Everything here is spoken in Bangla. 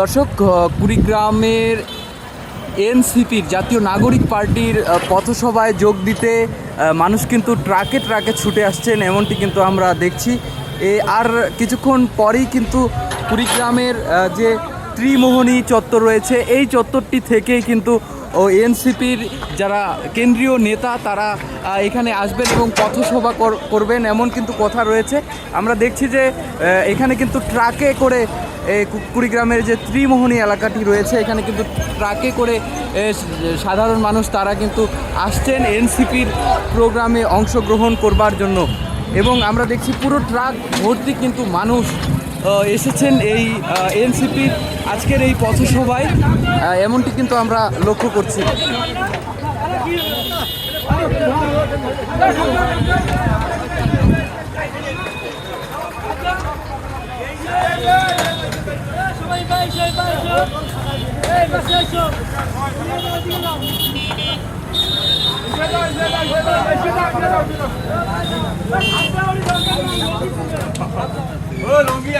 দর্শক, কুড়িগ্রামের এনসিপির জাতীয় নাগরিক পার্টির পথসভায় যোগ দিতে মানুষ কিন্তু ট্রাকে ট্রাকে ছুটে আসছেন, এমনটি কিন্তু আমরা দেখছি। আর কিছুক্ষণ পরেই কিন্তু কুড়িগ্রামের যে ত্রিমোহনী চত্বর রয়েছে, এই চত্বরটি থেকেই কিন্তু এনসিপির যারা কেন্দ্রীয় নেতা তারা এখানে আসবেন এবং পথসভা করবেন, এমন কিন্তু কথা রয়েছে। আমরা দেখছি যে এখানে কিন্তু ট্রাকে করে কুড়িগ্রামের যে ত্রিমোহনী এলাকাটি রয়েছে, এখানে কিন্তু ট্রাকে করে সাধারণ মানুষ তারা কিন্তু আসছেন এনসিপির প্রোগ্রামে অংশগ্রহণ করবার জন্য। এবং আমরা দেখছি পুরো ট্রাক ভর্তি কিন্তু মানুষ এসেছেন এই এনসিপির আজকের এই পথসভায়, এমনটি কিন্তু আমরা লক্ষ্য করছি। লঙ্গি